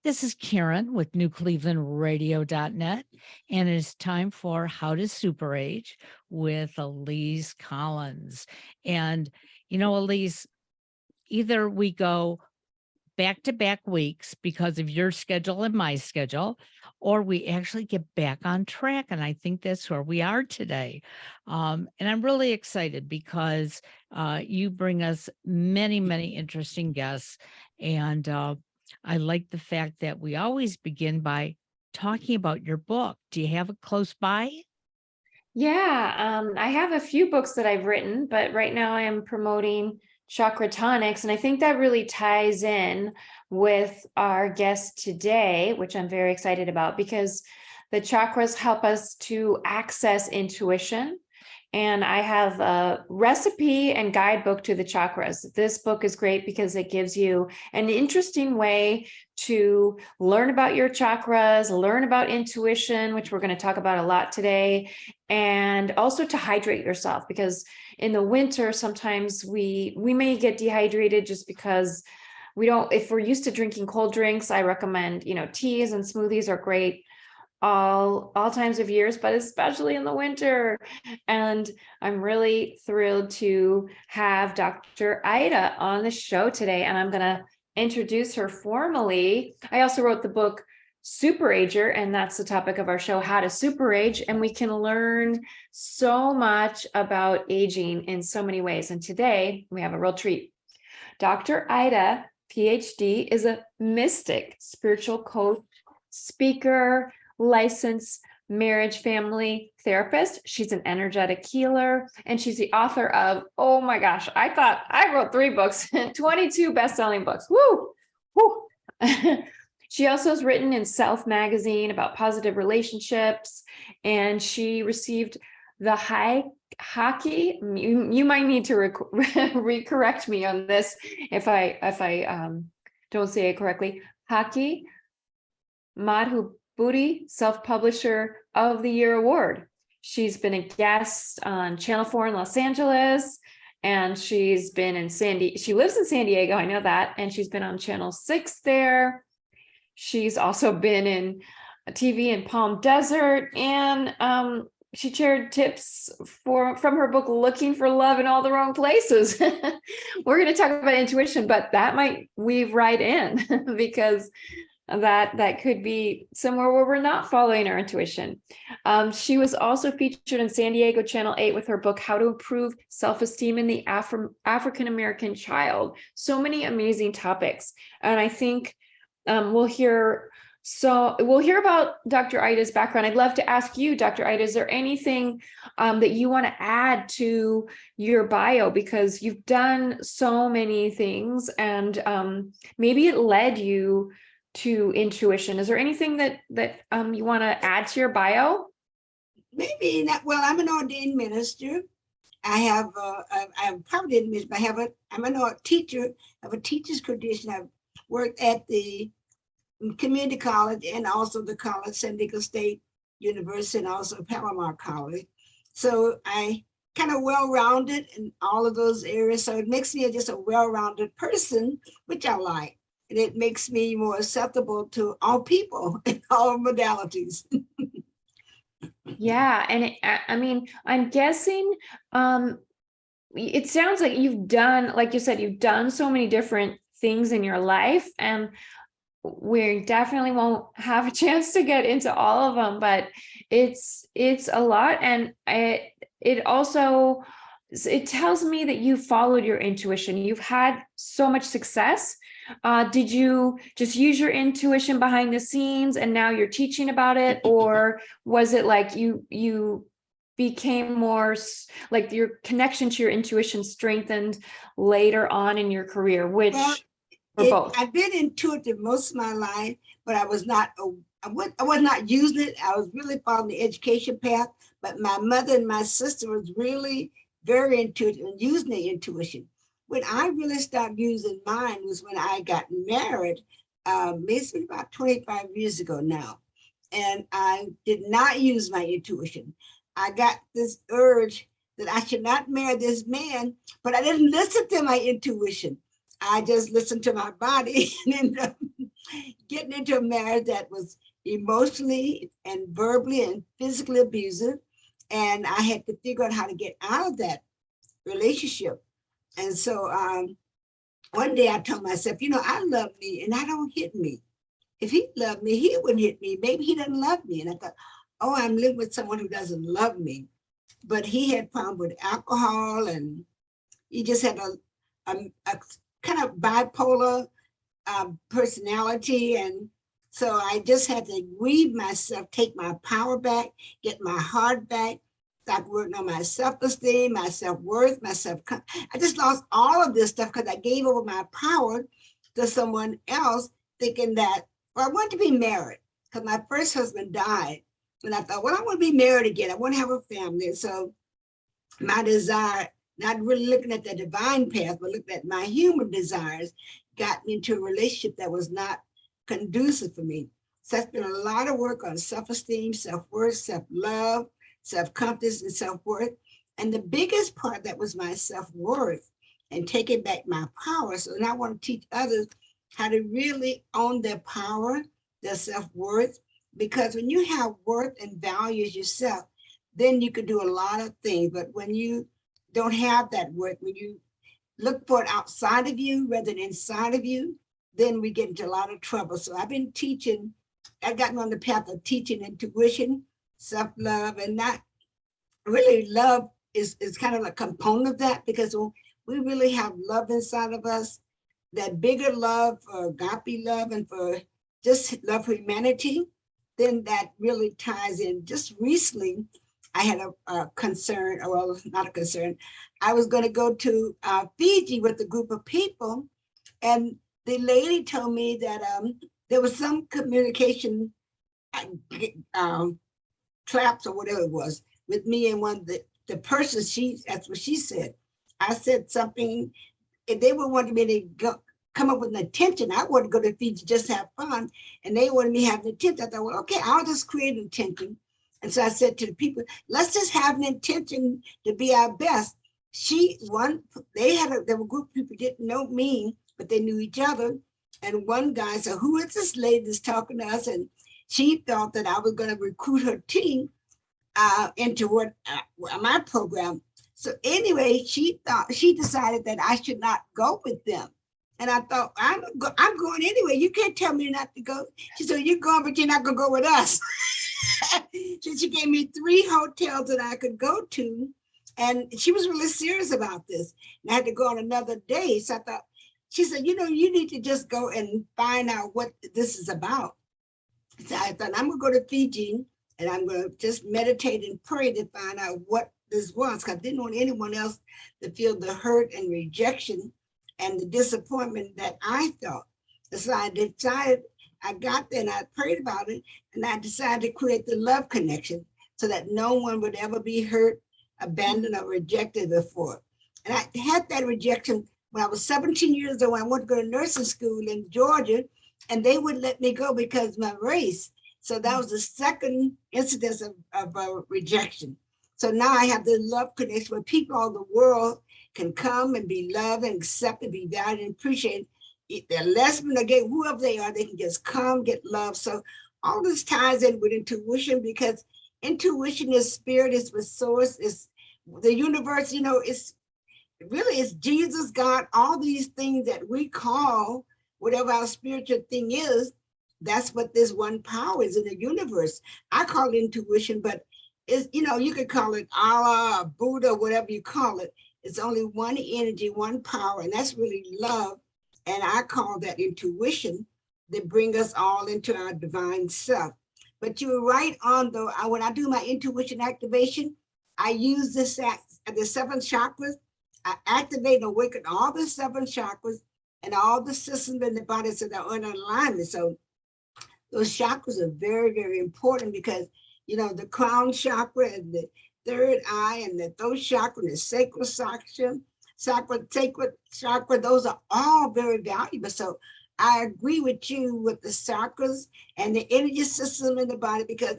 This is Karen with NewClevelandRadio.net, and it's time for How to Super Age with Elise Collins. And, Elise, either we go back-to-back weeks because of your schedule and my schedule, or we actually get back on track. And I think that's where we are today. And I'm really excited because you bring us many, many interesting guests. And I like the fact that we always begin by talking about your book. Do you have it close by? Yeah, I have a few books that I've written, but right now I am promoting Chakra Tonics, and I think that really ties in with our guest today, which I'm very excited about because the chakras help us to access intuition. And I have a recipe and guidebook to the chakras. This book is great because it gives you an interesting way to learn about your chakras, learn about intuition, which we're going to talk about a lot today, and also to hydrate yourself, because in the winter, sometimes we may get dehydrated just because if we're used to drinking cold drinks. I recommend, teas and smoothies are great all times of years, but especially in the winter. And I'm really thrilled to have Dr. Ida on the show today, and I'm going to introduce her formally. I also wrote the book Super Ager, and that's the topic of our show, How to Super Age. And we can learn so much about aging in so many ways. And today we have a real treat. Dr. Ida, Ph.D., is a mystic, spiritual coach, speaker, licensed marriage family therapist. She's an energetic healer, and she's the author of, oh my gosh, I thought I wrote 3 books, 22 best-selling books. Woo! She also has written in Self magazine about positive relationships, and she received the hockey. You might need to recorrect me on this if I don't say it correctly. Hockey Madhuburi Self-Publisher of the Year Award. She's been a guest on Channel 4 in Los Angeles, and she's been in she lives in San Diego, I know that, and she's been on Channel 6 there. She's also been in TV in Palm Desert, and she shared tips from her book, Looking for Love in All the Wrong Places. We're going to talk about intuition, but that might weave right in because that could be somewhere where we're not following our intuition. She was also featured in San Diego Channel 8 with her book, How to Improve Self-Esteem in the African-American Child. So many amazing topics. And I think we'll hear about Dr. Ida's background. I'd love to ask you, Dr. Ida, is there anything that you want to add to your bio? Because you've done so many things, and maybe it led you to intuition. Is there anything that you want to add to your bio? Maybe not. Well, I'm an ordained minister. I'm probably an minister, but I'm an teacher. I have a teacher's credential. I've worked at the community college and also the college, San Diego State University, and also Palomar College. So I kind of well-rounded in all of those areas. So it makes me just a well-rounded person, which I like. And it makes me more acceptable to all people in all modalities. Yeah. And I'm guessing it sounds like you've done, like you said, you've done so many different things in your life, and we definitely won't have a chance to get into all of them, but it's a lot. And it tells me that you followed your intuition. You've had so much success. Did you just use your intuition behind the scenes and now you're teaching about it? Or was it like you became more like your connection to your intuition strengthened later on in your career, or both? I've been intuitive most of my life, but I was not using it. I was really following the education path, but my mother and my sister was really very intuitive and using the intuition. When I really started using mine was when I got married, basically about 25 years ago now. And I did not use my intuition. I got this urge that I should not marry this man, but I didn't listen to my intuition. I just listened to my body and ended up getting into a marriage that was emotionally and verbally and physically abusive. And I had to figure out how to get out of that relationship. And so one day I told myself, I love me and I don't hit me. If he loved me, he wouldn't hit me. Maybe he doesn't love me. And I thought, oh, I'm living with someone who doesn't love me. But he had problem with alcohol, and he just had a kind of bipolar personality. And so I just had to weave myself, take my power back, get my heart back, start working on my self-esteem, my self-worth, I just lost all of this stuff because I gave over my power to someone else, thinking that, well, I wanted to be married because my first husband died. And I thought, well, I want to be married again. I want to have a family. And so my desire, not really looking at the divine path, but looking at my human desires, got me into a relationship that was not conducive for me. So that's been a lot of work on self-esteem, self-worth, self-love, self-confidence, and self-worth. And the biggest part that was my self-worth and taking back my power. So now I want to teach others how to really own their power, their self-worth, because when you have worth and values yourself, then you can do a lot of things. But when you don't have that worth, when you look for it outside of you rather than inside of you, then we get into a lot of trouble. So I've been teaching, I've gotten on the path of teaching intuition, self-love, and not really love is kind of a component of that, because we really have love inside of us, that bigger love for agape love and for just love for humanity, then that really ties in. Just recently, I had a concern, or well, not a concern. I was going to go to Fiji with a group of people, and the lady told me that there was some communication traps or whatever it was with me and one of the person. That's what she said. I said something, and they were wanting me to come up with an intention. I wanted to go to Fiji just have fun, and they wanted me to have an intention. I thought, well, okay, I'll just create an intention. And so I said to the people, let's just have an intention to be our best. There were a group of people who didn't know me, but they knew each other. And one guy said, who is this lady that's talking to us? And she thought that I was going to recruit her team into my program. So anyway, she decided that I should not go with them. And I thought, I'm going anyway. You can't tell me not to go. She said, you're going, but you're not going to go with us. So she gave me 3 hotels that I could go to. And she was really serious about this. And I had to go on another day. So I thought, she said, you need to just go and find out what this is about. So I thought, I'm going to go to Fiji and I'm going to just meditate and pray to find out what this was, because I didn't want anyone else to feel the hurt and rejection and the disappointment that I felt. So I decided, I got there and I prayed about it, and I decided to create the love connection so that no one would ever be hurt, abandoned, or rejected before. And I had that rejection when I was 17 years old. I wanted to go to nursing school in Georgia, and they wouldn't let me go because of my race. So that was the second incidence of rejection. So now I have the love connection where people all over the world can come and be loved and accepted, be valued and appreciated. If they're lesbian or gay, whoever they are, they can just come, get love. So all this ties in with intuition, because intuition is spirit, is the source, is the universe, it's really, it's Jesus, God, all these things that we call whatever our spiritual thing is. That's what this one power is in the universe. I call it intuition, but it's, you could call it Allah, or Buddha, whatever you call it. It's only one energy, one power, and that's really love. And I call that intuition, that bring us all into our divine self. But you were right on, though. When I do my intuition activation, I use the 7 chakras. I activate and awaken all the 7 chakras and all the systems in the body so they're in alignment. So those chakras are very, very important, because, the crown chakra and the third eye and the throat chakra and the sacral chakra, those are all very valuable. So I agree with you with the chakras and the energy system in the body, because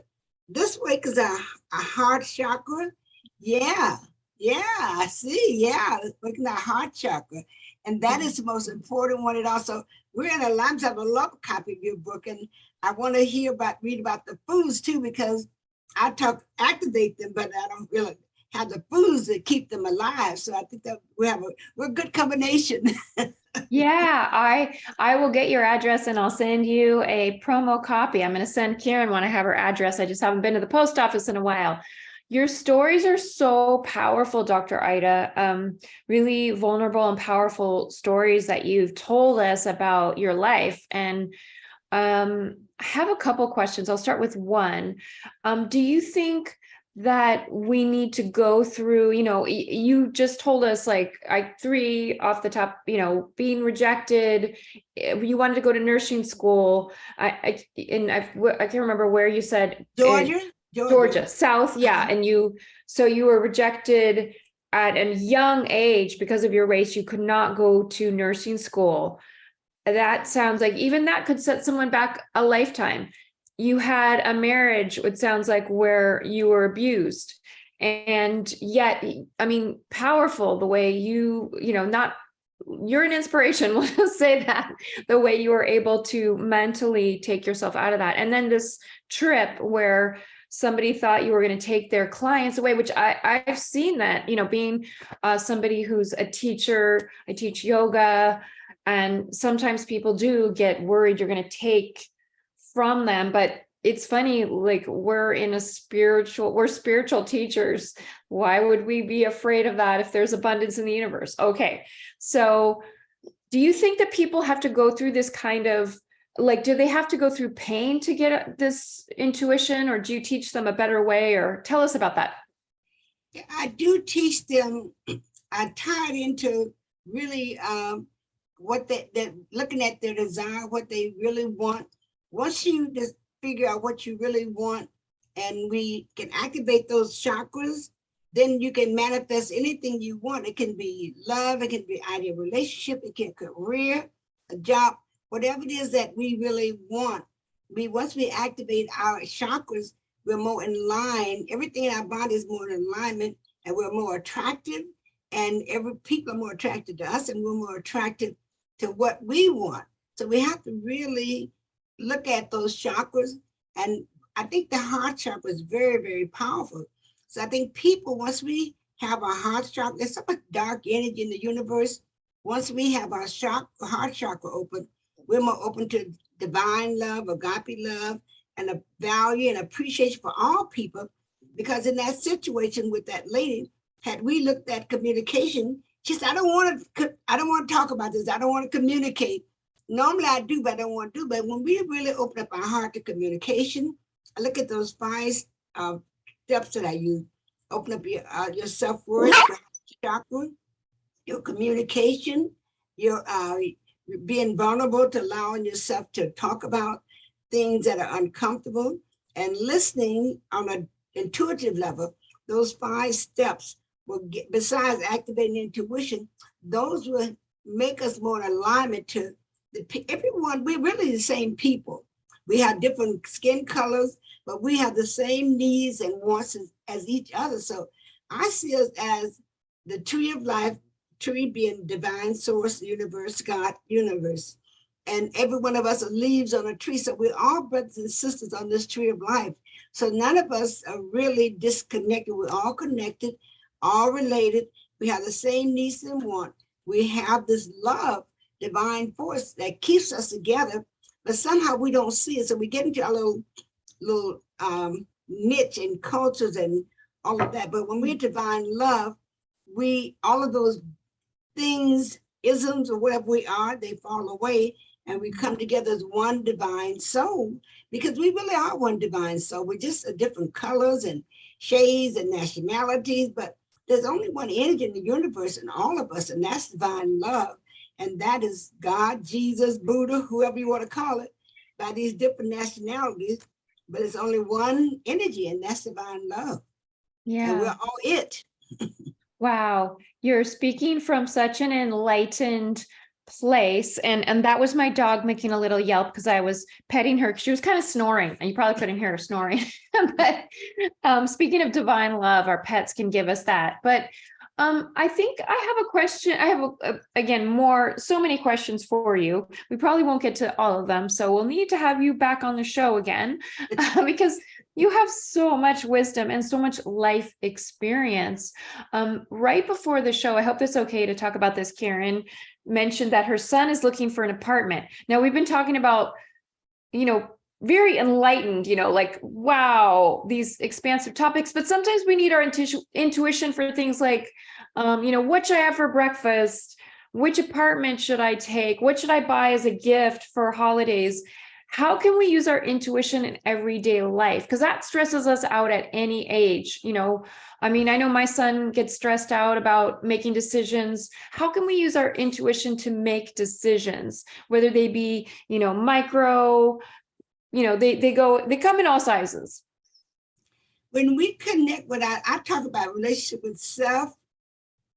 this way is a heart chakra. Yeah, I see. Yeah, looking at heart chakra. And that is the most important one. It also we're in Alliance. I have a love copy of your book, and I want to read about the foods too, because I activate them, but I don't really have the foods that keep them alive. So I think that we're a good combination. Yeah, I will get your address and I'll send you a promo copy. I'm going to send Karen when I have her address. I just haven't been to the post office in a while. Your stories are so powerful, Dr. Ida. Really vulnerable and powerful stories that you've told us about your life. And I have a couple questions. I'll start with one. Do you think that we need to go through, you just told us like 3 off the top, being rejected, you wanted to go to nursing school. I can't remember where you said. Georgia, South. Yeah. And so you were rejected at a young age because of your race. You could not go to nursing school. That sounds like even that could set someone back a lifetime. You had a marriage, it sounds like, where you were abused. And yet, I mean, powerful the way you're an inspiration, we'll say that, the way you were able to mentally take yourself out of that. And then this trip where somebody thought you were going to take their clients away, which I've seen that, being somebody who's a teacher, I teach yoga, and sometimes people do get worried you're going to take from them. But it's funny, like we're spiritual teachers. Why would we be afraid of that if there's abundance in the universe? Okay. So do you think that people have to go through this kind of, like, do they have to go through pain to get this intuition, or do you teach them a better way? Or tell us about that. I do teach them. I tie it into really what they're looking at, their desire, what they really want. Once you just figure out what you really want, and we can activate those chakras, then you can manifest anything you want. It can be love, it can be ideal relationship, it can be career, a job, whatever it is that we really want. Once we activate our chakras, we're more in line. Everything in our body is more in alignment, and we're more attractive, and people are more attracted to us, and we're more attracted to what we want. So we have to really look at those chakras. And I think the heart chakra is very, very powerful. So I think people, once we have our heart chakra, there's so much dark energy in the universe. Once we have our heart chakra open, we're more open to divine love, agape love, and a value and appreciation for all people. Because in that situation with that lady, had we looked at communication, she said, I don't want to talk about this. I don't want to communicate. Normally I do, but I don't want to. But when we really open up our heart to communication, I look at those 5 steps that I use. Open up your self-worth, your chakra, your communication, your being vulnerable to allowing yourself to talk about things that are uncomfortable, and listening on an intuitive level. Those 5 steps will get, besides activating intuition, those will make us more in alignment to everyone. We're really the same people. We have different skin colors, but we have the same needs and wants as each other. So I see us as the tree of life, tree being divine source, universe, God, universe. And every one of us are leaves on a tree. So we're all brothers and sisters on this tree of life. So none of us are really disconnected. We're all connected, all related. We have the same needs and wants. We have this love, divine force that keeps us together, but somehow we don't see it. So we get into our little niche and cultures and all of that. But when we're divine love, all of those things, isms or whatever we are, they fall away, and we come together as one divine soul, because we really are one divine soul. We're just different colors and shades and nationalities, but there's only one energy in the universe in all of us, and that's divine love. And that is God, Jesus, Buddha, whoever you want to call it, by these different nationalities, but it's only one energy, and that's divine love. Yeah. And we're all it. Wow. You're speaking from such an enlightened place. And that was my dog making a little yelp because I was petting her. She was kind of snoring, and you probably couldn't hear her snoring. But speaking of divine love, our pets can give us that. But I think I have a question. I have, again, so many questions for you. We probably won't get to all of them. So we'll need to have you back on the show again because you have so much wisdom and so much life experience. Right before the show, I hope it's okay to talk about this. Karen mentioned that her son is looking for an apartment. Now, we've been talking about, very enlightened, like, wow, these expansive topics, but sometimes we need our intuition for things like, what should I have for breakfast? Which apartment should I take? What should I buy as a gift for holidays? How can we use our intuition in everyday life? Because that stresses us out at any age. I know my son gets stressed out about making decisions. How can we use our intuition to make decisions, whether they be, micro, they come in all sizes. When we connect with I talk about relationship with self,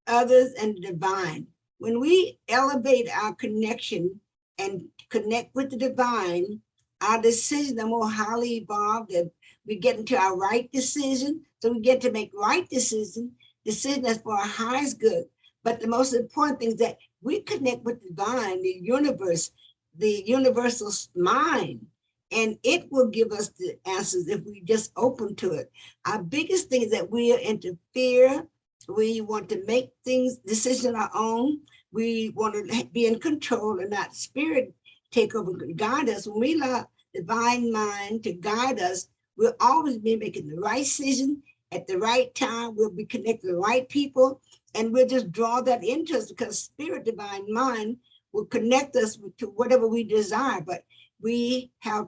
others, and the divine. When we elevate our connection and connect with the divine, our decisions are more highly evolved, and we get into our right decision. So we get to make right decision that's for our highest good. But the most important thing is that we connect with the divine, the universe, the universal mind. And it will give us the answers if we just open to it. Our biggest thing is that we are into fear. We want to make decisions on our own. We want to be in control and not spirit take over and guide us. When we allow divine mind to guide us, we'll always be making the right decision at the right time. We'll be connected to the right people, and we'll just draw that into us because spirit, divine mind will connect us to whatever we desire. But we have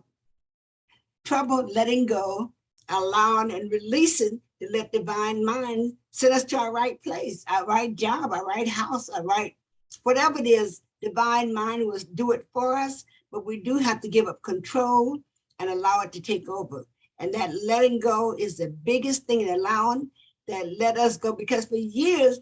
trouble letting go, allowing and releasing to let divine mind send us to our right place, our right job, our right house, our right, whatever it is, divine mind will do it for us, but we do have to give up control and allow it to take over. And that letting go is the biggest thing, and allowing that let us go, because for years,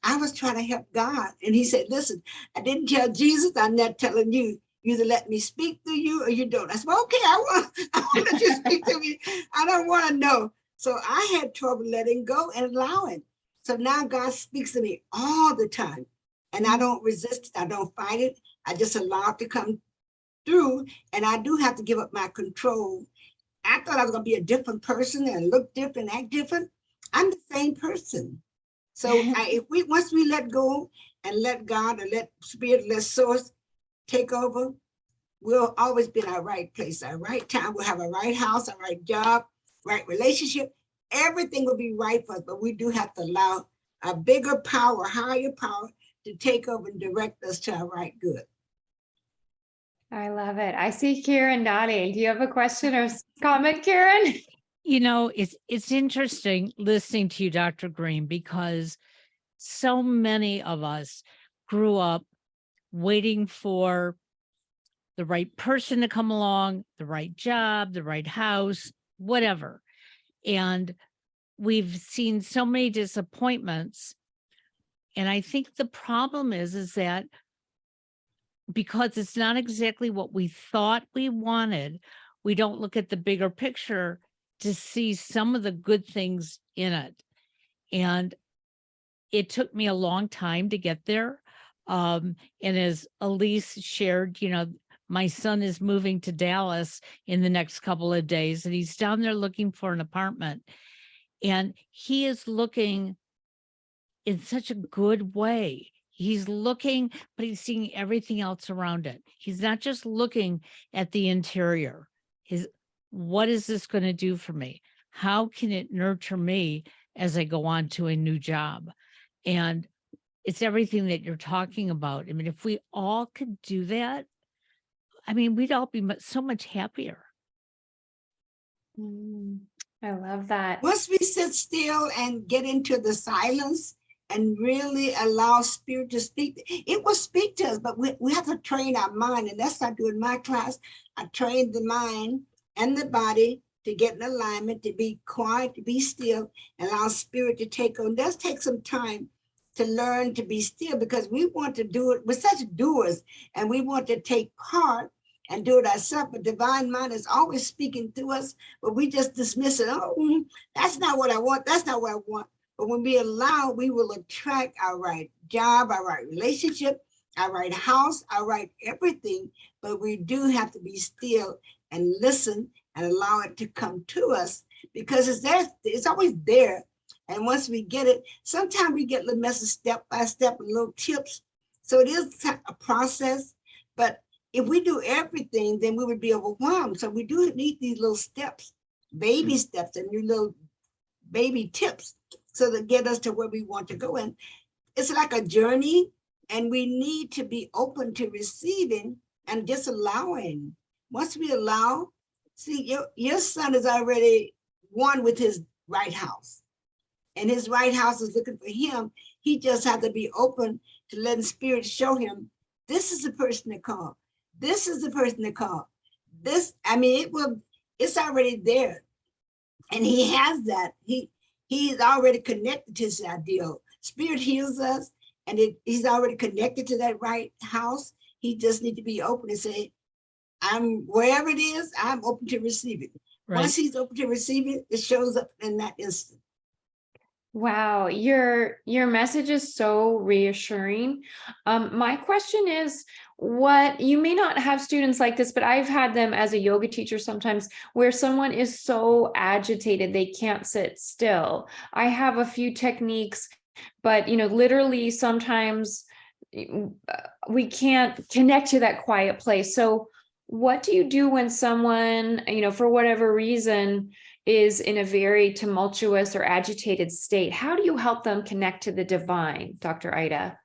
I was trying to help God. And he said, listen, I didn't tell Jesus, I'm not telling you. You either let me speak to you or you don't. I said, well, okay, I want to let you speak to me. I don't want to know. So I had trouble letting go and allowing. So now God speaks to me all the time. And I don't resist it. I don't fight it. I just allow it to come through. And I do have to give up my control. I thought I was going to be a different person and look different, act different. I'm the same person. So once we let go and let God or let spirit, let source take over, we'll always be in our right place, our right time. We'll have a right house, a right job, right relationship. Everything will be right for us, but we do have to allow a bigger power, higher power to take over and direct us to our right good. I love it. I see Karen nodding. Do you have a question or comment, Karen? It's interesting listening to you, Dr. Green, because so many of us grew up waiting for the right person to come along, the right job, the right house, whatever. And we've seen so many disappointments. And I think the problem is that because it's not exactly what we thought we wanted, we don't look at the bigger picture to see some of the good things in it. And it took me a long time to get there. And as Elise shared, my son is moving to Dallas in the next couple of days, and he's down there looking for an apartment. And he is looking in such a good way. He's looking, but he's seeing everything else around it. He's not just looking at the interior. What is this going to do for me? How can it nurture me as I go on to a new job? And it's everything that you're talking about. I mean, if we all could do that, we'd all be so much happier. I love that. Once we sit still and get into the silence and really allow spirit to speak, it will speak to us, but we have to train our mind. And that's what I do in my class. I train the mind and the body to get in alignment, to be quiet, to be still, and allow spirit to take on. It does take some time to learn to be still, because we want to do it. We're such doers, and we want to take part and do it ourselves. But divine mind is always speaking through us, but we just dismiss it. Oh, that's not what I want. That's not what I want. But when we allow, we will attract our right job, our right relationship, our right house, our right everything. But we do have to be still and listen and allow it to come to us, because it's there, it's always there. And once we get it, sometimes we get little messages step by step and little tips. So it is a process, but if we do everything, then we would be overwhelmed. So we do need these little steps, baby steps, and new little baby tips, so that get us to where we want to go. And it's like a journey, and we need to be open to receiving and just allowing. Once we allow, see, your son is already one with his right house, and his right house is looking for him. He just has to be open to letting spirit show him, this is the person to call. This is the person to call. This, I mean, it's already there. And he has that. He's already connected to his ideal. Spirit heals us, and he's already connected to that right house. He just need to be open and say, I'm wherever it is, I'm open to receive it. Right. Once he's open to receive it, it shows up in that instant. Wow, your message is so reassuring. My question is, what, you may not have students like this, but I've had them as a yoga teacher sometimes, where someone is so agitated they can't sit still. I have a few techniques, but literally sometimes we can't connect to that quiet place. So what do you do when someone, for whatever reason, is in a very tumultuous or agitated state? How do you help them connect to the divine, Dr. Ida?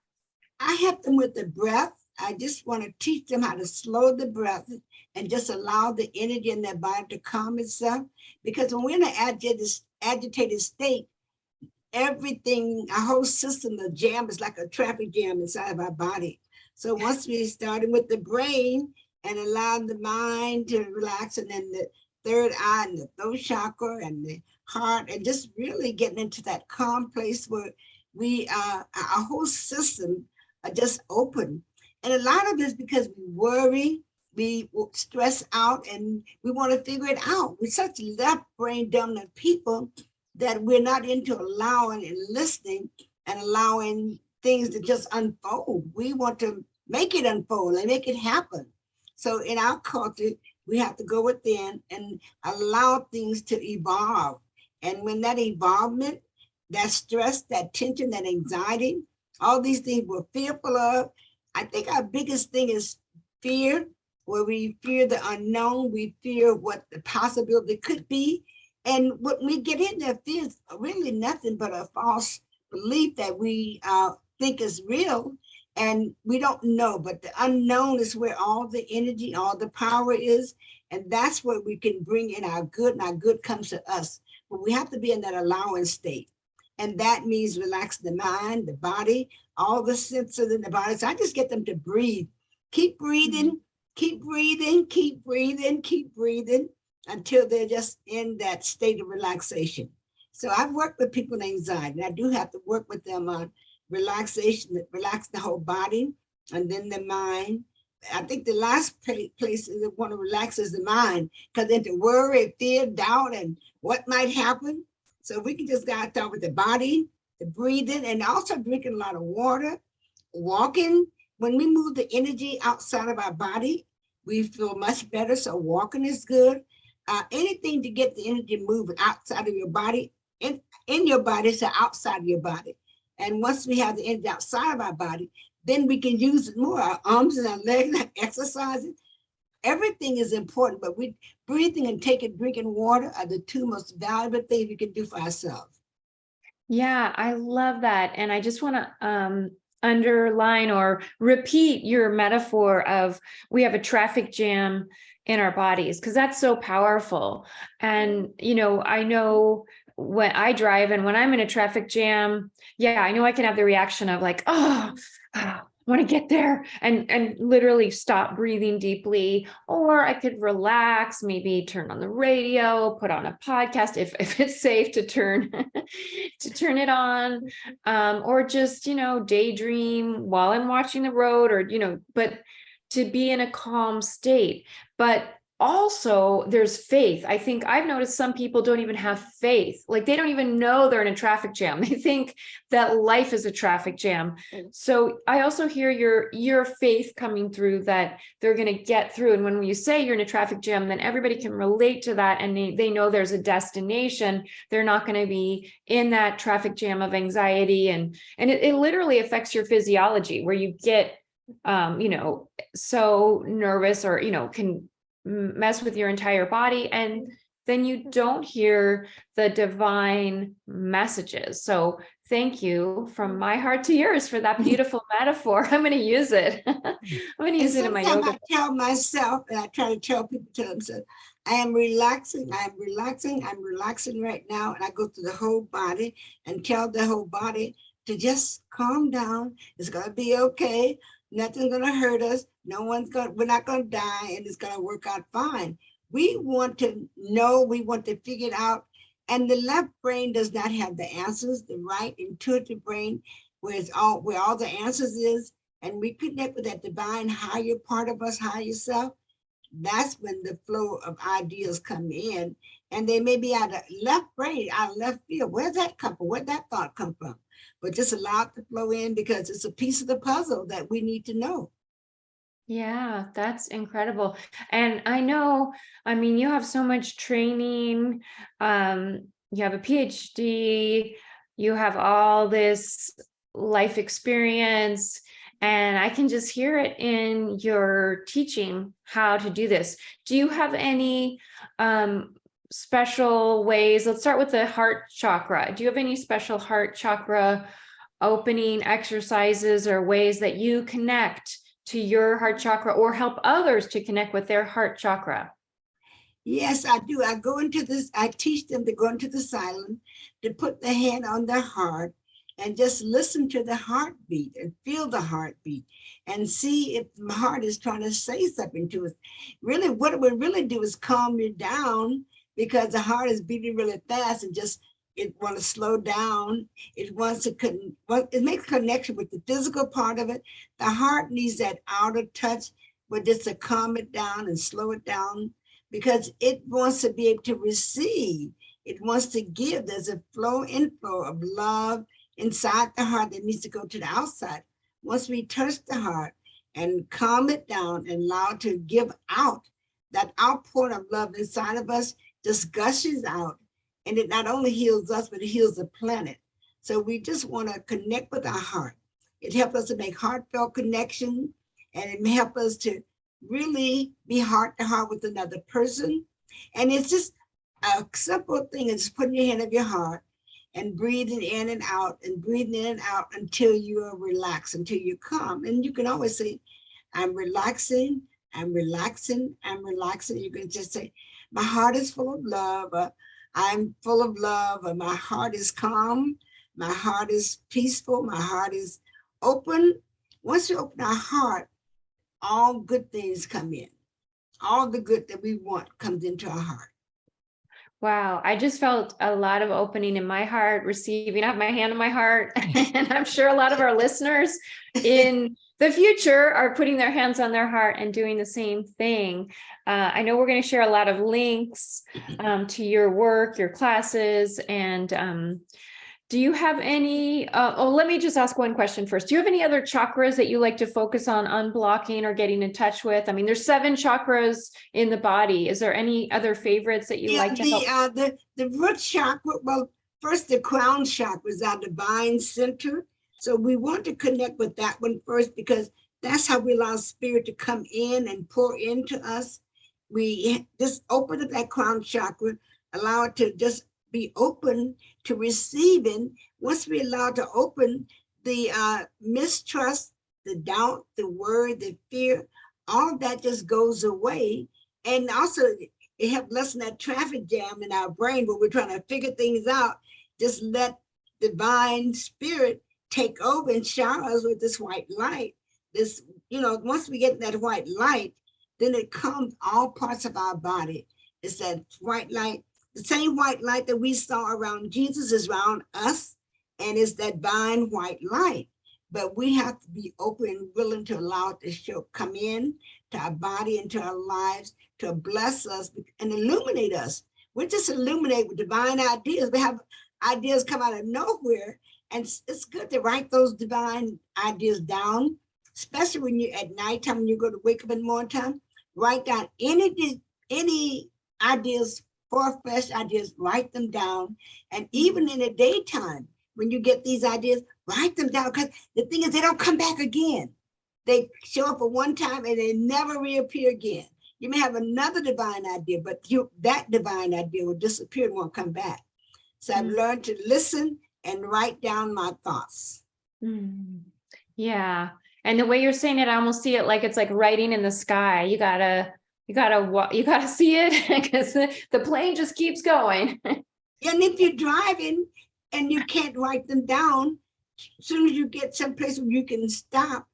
I help them with the breath. I just want to teach them how to slow the breath and just allow the energy in their body to calm itself. Because when we're in an agitated state, everything, our whole system, the jam is like a traffic jam inside of our body. So once we started with the brain and allowing the mind to relax, and then the third eye and the throat chakra and the heart, and just really getting into that calm place where our whole system are just open. And a lot of it is because we worry, we stress out, and we want to figure it out. We're such left brain dominant people that we're not into allowing and listening and allowing things to just unfold. We want to make it unfold and make it happen. So in our culture, we have to go within and allow things to evolve. And when that evolvement, that stress, that tension, that anxiety, all these things we're fearful of, I think our biggest thing is fear, where we fear the unknown, we fear what the possibility could be. And when we get in there, fear is really nothing but a false belief that we think is real, and we don't know. But the unknown is where all the energy, all the power is. And that's where we can bring in our good, and our good comes to us. But we have to be in that allowing state. And that means relax the mind, the body, all the senses in the body. So I just get them to breathe. Keep breathing, keep breathing, keep breathing, keep breathing until they're just in that state of relaxation. So I've worked with people with anxiety. I do have to work with them on relaxation, that relax the whole body, and then the mind. I think the last place that want to relax is the mind, because then to worry, fear, doubt, and what might happen. So we can just start with the body, the breathing, and also drinking a lot of water, walking. When we move the energy outside of our body, we feel much better. So walking is good. Anything to get the energy moving outside of your body, in your body, so outside of your body. And once we have the energy outside of our body, then we can use it more. Our arms and our legs, exercising. Everything is important, but breathing and drinking water are the two most valuable things we can do for ourselves. Yeah, I love that. And I just want to underline or repeat your metaphor of, we have a traffic jam in our bodies, because that's so powerful. And, I know when I drive and when I'm in a traffic jam, yeah, I know I can have the reaction of like, I want to get there, and literally stop breathing deeply. Or I could relax, maybe turn on the radio, put on a podcast if it's safe to turn it on, or just, daydream while I'm watching the road, or, but to be in a calm state. But also there's faith. I think I've noticed some people don't even have faith. Like they don't even know they're in a traffic jam. They think that life is a traffic jam. So I also hear your faith coming through that they're going to get through. And when you say you're in a traffic jam, then everybody can relate to that. And they know there's a destination. They're not going to be in that traffic jam of anxiety. And it literally affects your physiology where you get, so nervous or, can mess with your entire body, and then you don't hear the divine messages. So thank you from my heart to yours for that beautiful metaphor. I'm going to use it. I'm going to use it in my yoga. I tell myself, and I try to tell people, tell themselves, I am relaxing, I'm relaxing right now. And I go through the whole body and tell the whole body to just calm down. It's going to be okay. Nothing's going to hurt us. We're not going to die, and it's going to work out fine. We want to know, we want to figure it out. And the left brain does not have the answers. The right intuitive brain, where all the answers is, and we connect with that divine higher part of us, higher self. That's when the flow of ideas come in, and they may be out of left brain, out of left field. Where's that come from? Where'd that thought come from? But just allow it to flow in, because it's a piece of the puzzle that we need to know. Yeah, that's incredible. And I know, you have so much training. You have a PhD, you have all this life experience, and I can just hear it in your teaching how to do this. Do you have any special ways? Let's start with the heart chakra. Do you have any special heart chakra opening exercises or ways that you connect to your heart chakra or help others to connect with their heart chakra? Yes, I do. I teach them to go into the silence, to put the hand on their heart and just listen to the heartbeat and feel the heartbeat and see if the heart is trying to say something to us. Really, what it would really do is calm you down, because the heart is beating really fast and it wants to slow down. It wants to it makes a connection with the physical part of it. The heart needs that outer touch, but just to calm it down and slow it down, because it wants to be able to receive. It wants to give. There's a inflow of love inside the heart that needs to go to the outside. Once we touch the heart and calm it down and allow it to give out, that outpouring of love inside of us just gushes out. And it not only heals us, but it heals the planet. So we just want to connect with our heart. It helps us to make heartfelt connection, and it helps us to really be heart to heart with another person. And it's just a simple thing. It's putting your hand on your heart and breathing in and out and breathing in and out until you are relaxed, until you calm. And you can always say, I'm relaxing, I'm relaxing, I'm relaxing. You can just say, my heart is full of love. I'm full of love, and my heart is calm. My heart is peaceful. My heart is open. Once we open our heart, all good things come in. All the good that we want comes into our heart. Wow, I just felt a lot of opening in my heart, receiving. I have my hand on my heart, and I'm sure a lot of our listeners in the future are putting their hands on their heart and doing the same thing. I know we're going to share a lot of links to your work, your classes, and do you have any, let me just ask one question first. Do you have any other chakras that you like to focus on unblocking or getting in touch with? There's 7 chakras in the body. Is there any other favorites that you like to help? The root chakra, well, first the crown chakra is our divine center. So we want to connect with that one first, because that's how we allow spirit to come in and pour into us. We just open up that crown chakra, allow it to just be open to receiving. Once we allow it to open, the mistrust, the doubt, the worry, the fear, all of that just goes away. And also it helps lessen that traffic jam in our brain where we're trying to figure things out. Just let divine spirit take over and shower us with this white light. This, once we get that white light, then it comes all parts of our body. It's that white light. The same white light that we saw around Jesus is around us, and it's that divine white light. But we have to be open and willing to allow it to come in, to our body and to our lives, to bless us and illuminate us. We're just illuminated with divine ideas. We have ideas come out of nowhere, and it's good to write those divine ideas down, especially when you're at nighttime, when you go to wake up in the morning time. Write down any ideas, far-fetched ideas, write them down. And even in the daytime, when you get these ideas, write them down, because the thing is, they don't come back again. They show up at one time and they never reappear again. You may have another divine idea, but that divine idea will disappear and won't come back. So I've learned to listen and write down my thoughts. Yeah. And the way you're saying it, I almost see it like it's like writing in the sky. You gotta see it, because the plane just keeps going. And if you're driving and you can't write them down, as soon as you get someplace where you can stop,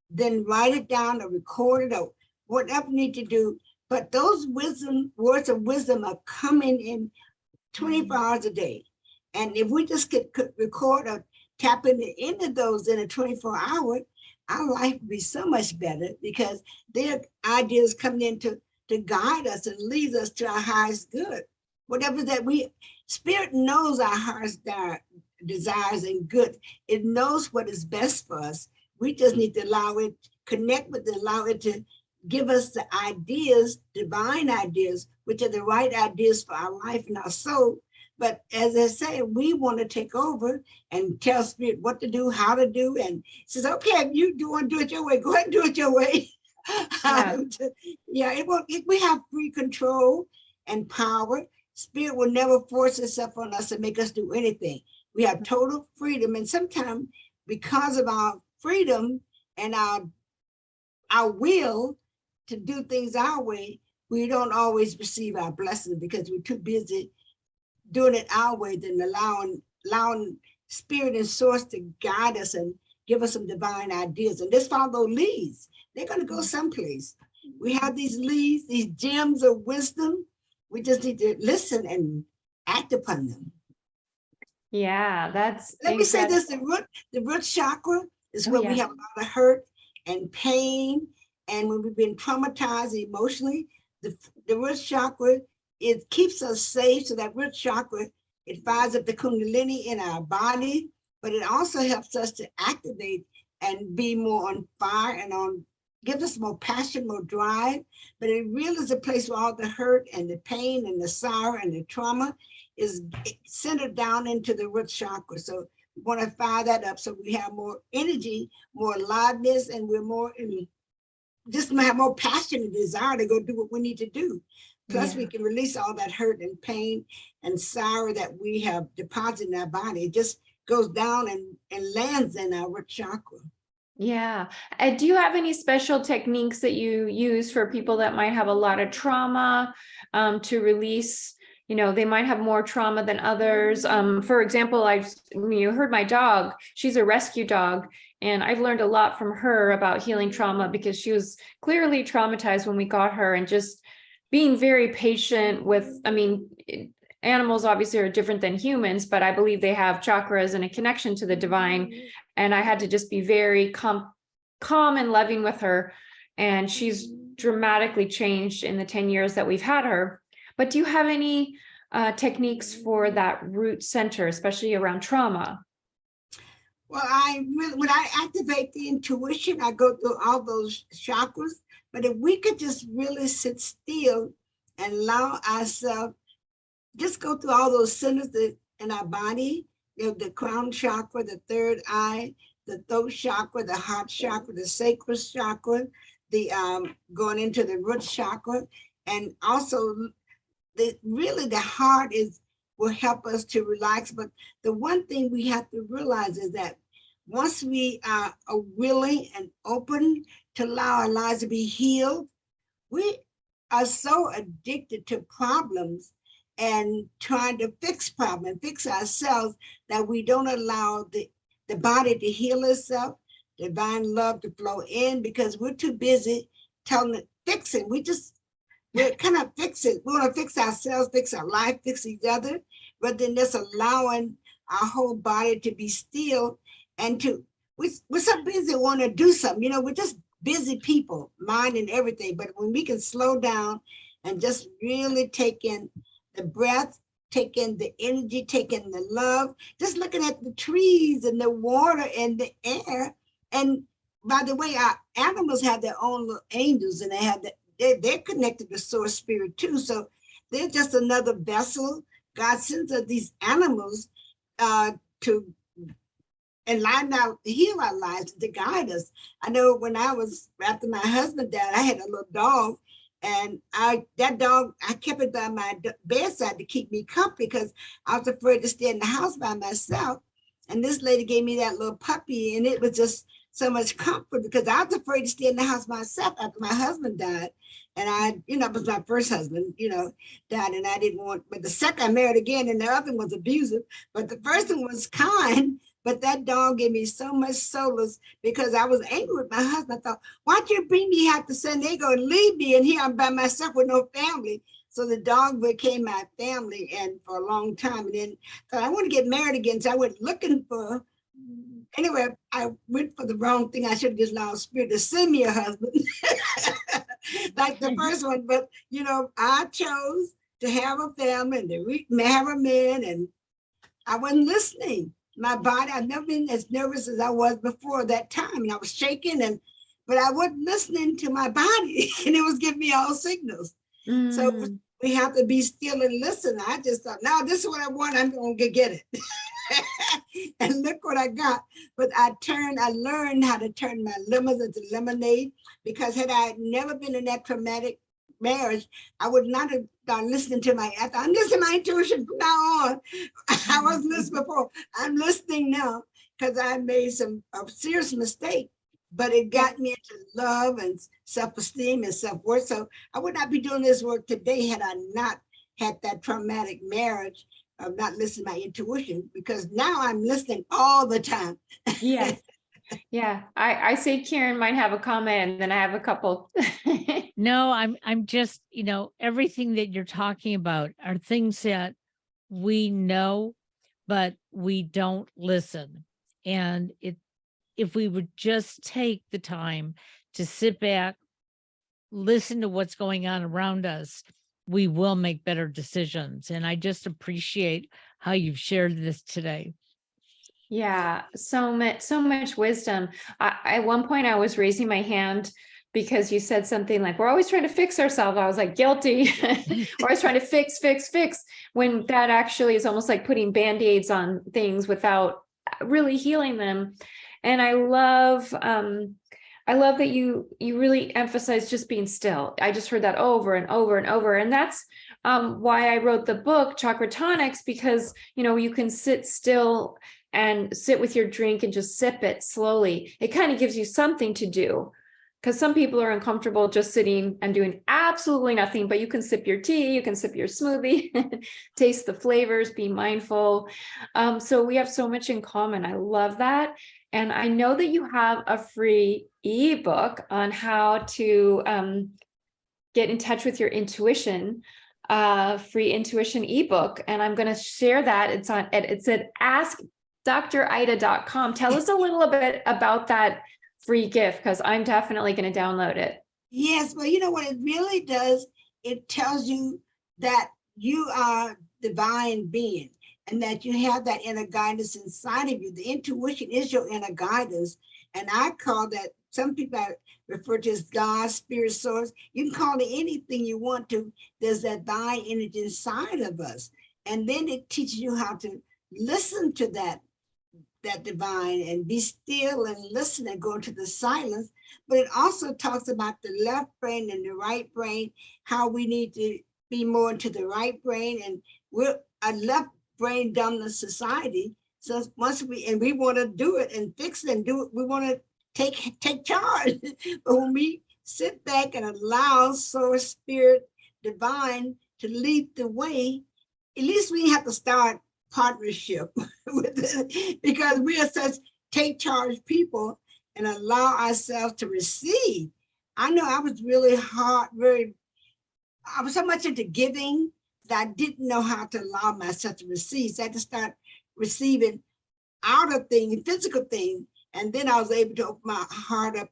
then write it down or record it or whatever you need to do. But those words of wisdom are coming in 24 hours a day. And if we just could record or tap into those in a 24-hour, our life would be so much better, because their ideas coming in to guide us and lead us to our highest good. Whatever that Spirit knows our heart's desires and good. It knows what is best for us. We just need to allow it, connect with it, allow it to give us the ideas, divine ideas, which are the right ideas for our life and our soul. But as I say, we want to take over and tell Spirit what to do, how to do, and says, okay, if you want to do it your way, go ahead and do it your way. Yeah, we have free control and power. Spirit will never force itself on us and make us do anything. We have total freedom, and sometimes because of our freedom and our will to do things our way, we don't always receive our blessings because we're too busy doing it our way than allowing Spirit and Source to guide us and give us some divine ideas. And just follow those leads. They're going to go someplace. We have these leads, these gems of wisdom. We just need to listen and act upon them. Yeah, Let me say this, the root chakra is where we have a lot of hurt and pain. And when we've been traumatized emotionally, the root chakra, it keeps us safe. So that root chakra, it fires up the kundalini in our body, but it also helps us to activate and be more on fire and gives us more passion, more drive. But it really is a place where all the hurt and the pain and the sorrow and the trauma is centered down into the root chakra. So we want to fire that up so we have more energy, more aliveness, and we're more just have more passion and desire to go do what we need to do. Plus, we can release all that hurt and pain and sorrow that we have deposited in our body. It just goes down and lands in our root chakra. Yeah. Do you have any special techniques that you use for people that might have a lot of trauma to release? You know, they might have more trauma than others. For example, you heard my dog, she's a rescue dog, and I've learned a lot from her about healing trauma because she was clearly traumatized when we got her, and just being very patient with, animals obviously are different than humans, but I believe they have chakras and a connection to the divine. And I had to just be very calm and loving with her. And she's dramatically changed in the 10 years that we've had her. But do you have any techniques for that root center, especially around trauma? Well, when I activate the intuition, I go through all those chakras. But if we could just really sit still and allow ourselves, just go through all those centers in our body, the crown chakra, the third eye, the throat chakra, the heart chakra, the sacral chakra, the going into the root chakra, and also the heart will help us to relax. But the one thing we have to realize is that once we are willing and open to allow our lives to be healed, we are so addicted to problems and trying to fix problems, fix ourselves, that we don't allow the body to heal itself, divine love to flow in, because we're too busy fixing. We're kind of fixing. We want to fix ourselves, fix our life, fix each other, but then just allowing our whole body to be still and we're so busy want to do something. We're just busy people, mind and everything. But when we can slow down and just really take in the breath, take in the energy, take in the love, just looking at the trees and the water and the air. And by the way, our animals have their own little angels, and they're connected to source spirit too. So they're just another vessel. God sends us these animals to enlighten heal our lives, to guide us. I know when after my husband died, I had a little dog, and that dog, I kept it by my bedside to keep me company because I was afraid to stay in the house by myself. And this lady gave me that little puppy, and it was just so much comfort because I was afraid to stay in the house myself after my husband died. And it was my first husband, died, and I didn't want, but the second I married again, and the other one was abusive, but the first one was kind. But that dog gave me so much solace because I was angry with my husband. I thought, why'd you bring me out to San Diego and leave me? And here I'm by myself with no family. So the dog became my family, and for a long time. And then thought I want to get married again. So I went looking for, anyway, I went for the wrong thing. I should have just allowed spirit to send me a husband like the first one. But, I chose to have a family and to have a man, and I wasn't listening. My body, I've never been as nervous as I was before that time. And I was shaking, but I wasn't listening to my body, and it was giving me all signals. So we have to be still and listen. I just thought, no, this is what I want. I'm going to get it. And look what I got. But I learned how to turn my lemons into lemonade, because had I never been in that traumatic marriage, I would not have done listening to I'm listening to my intuition from now on. I wasn't listening before. I'm listening now because I made a serious mistake, but it got me into love and self-esteem and self-worth. So I would not be doing this work today had I not had that traumatic marriage of not listening to my intuition, because now I'm listening all the time. Yeah. Yeah. I see Karen might have a comment, and then I have a couple. No, I'm just, everything that you're talking about are things that we know, but we don't listen. And if we would just take the time to sit back, listen to what's going on around us, we will make better decisions. And I just appreciate how you've shared this today. Yeah, so much wisdom. At one point I was raising my hand because you said something like, we're always trying to fix ourselves. I was like, guilty. We're always trying to fix, when that actually is almost like putting Band-Aids on things without really healing them. And I love that you really emphasize just being still. I just heard that over and over and over. And that's why I wrote the book, Chakra Tonics, because, you can sit still and sit with your drink and just sip it slowly. It kind of gives you something to do, because some people are uncomfortable just sitting and doing absolutely nothing, but you can sip your tea, you can sip your smoothie, taste the flavors, be mindful. So we have so much in common. I love that. And I know that you have a free ebook on how to get in touch with your intuition, free intuition ebook. And I'm going to share that. It's at askdrida.com. Tell us a little bit about that free gift, because I'm definitely going to download it. Yes, well, you know what it really does? It tells you that you are divine being, and that you have that inner guidance inside of you. The intuition is your inner guidance. And I call that, some people refer to as God, spirit, source. You can call it anything you want to. There's that divine energy inside of us. And then it teaches you how to listen to that divine and be still and listen and go into the silence. But it also talks about the left brain and the right brain, how we need to be more into the right brain. And we're a left brain dominant society. So once we want to do it and fix it and do it, we want to take charge. But when we sit back and allow source, spirit, divine to lead the way, at least we have to start partnership with it, because we are such take charge people and allow ourselves to receive. I know I was really I was so much into giving that I didn't know how to allow myself to receive. So I had to start receiving outer things, physical things. And then I was able to open my heart up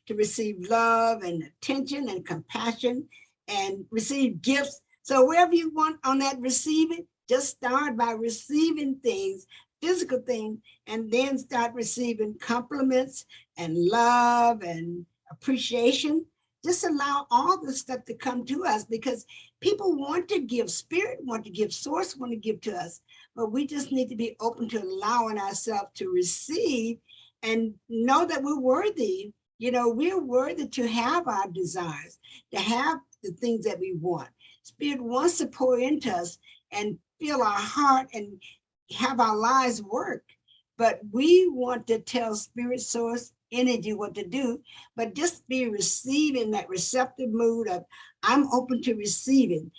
to receive love and attention and compassion and receive gifts. So wherever you want on that receiving, just start by receiving things, physical things, and then start receiving compliments and love and appreciation. Just allow all the stuff to come to us, because people want to give, spirit want to give, source want to give to us, but we just need to be open to allowing ourselves to receive and know that we're worthy. You know, we're worthy to have our desires, to have the things that we want. Spirit wants to pour into us and fill our heart and have our lives work. But we want to tell spirit, source, energy what to do, but just be receiving, that receptive mood of, I'm open to receiving.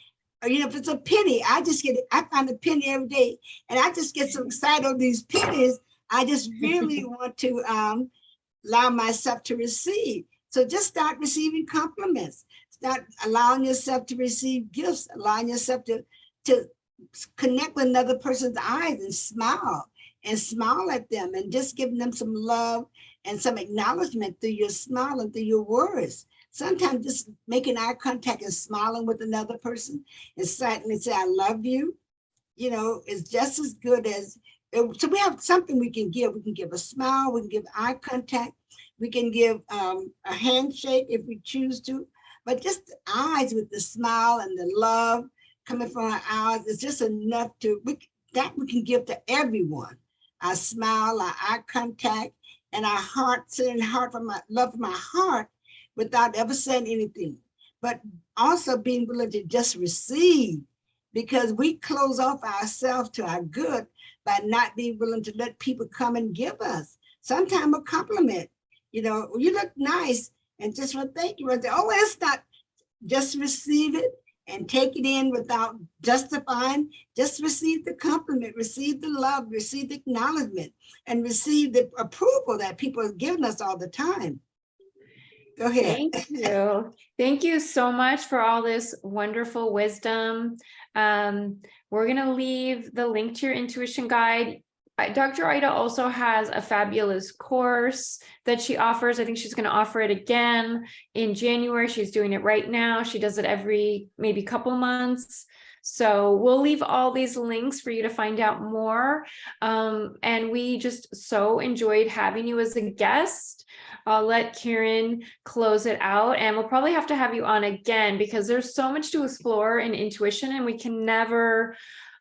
Or, you know, if it's a penny, I find a penny every day, and I just get so excited over these pennies. I just really want to allow myself to receive. So just start receiving compliments. Start allowing yourself to receive gifts, allowing yourself to connect with another person's eyes and smile at them, and just giving them some love and some acknowledgement through your smile and through your words. Sometimes just making eye contact and smiling with another person and silently say, I love you, you know, is just as good as, so we have something we can give. We can give a smile, we can give eye contact, we can give a handshake if we choose to, but just the eyes with the smile and the love coming from our eyes is just enough we can give to everyone. Our smile, our eye contact, and our heart, sending heart from my love from my heart without ever saying anything. But also being willing to just receive, because we close off ourselves to our good by not being willing to let people come and give us sometimes a compliment. You know, you look nice, and just want to thank you. Oh, it's not, just receive it and take it in without justifying. Just receive the compliment, receive the love, receive the acknowledgement, and receive the approval that people are giving us all the time. Go ahead. Thank you. Thank you so much for all this wonderful wisdom. We're going to leave the link to your intuition guide. Dr. Ida also has a fabulous course that she offers. I think she's going to offer it again in January. She's doing it right now. She does it every maybe couple months. So we'll leave all these links for you to find out more. And we just so enjoyed having you as a guest. I'll let Karen close it out, and we'll probably have to have you on again, because there's so much to explore in intuition, and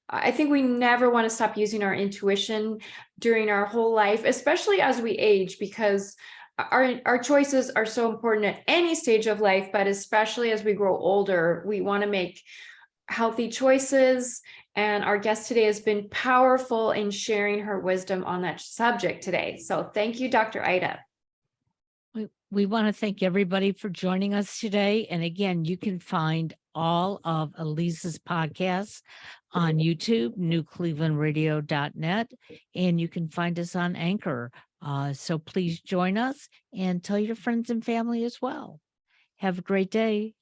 I think we never want to stop using our intuition during our whole life, especially as we age, because our choices are so important at any stage of life, but especially as we grow older, we want to make healthy choices. And our guest today has been powerful in sharing her wisdom on that subject today. So thank you, Dr. Ida. We want to thank everybody for joining us today. And again, you can find all of Elise's podcasts on YouTube, newclevelandradio.net, and you can find us on Anchor. So please join us and tell your friends and family as well. Have a great day.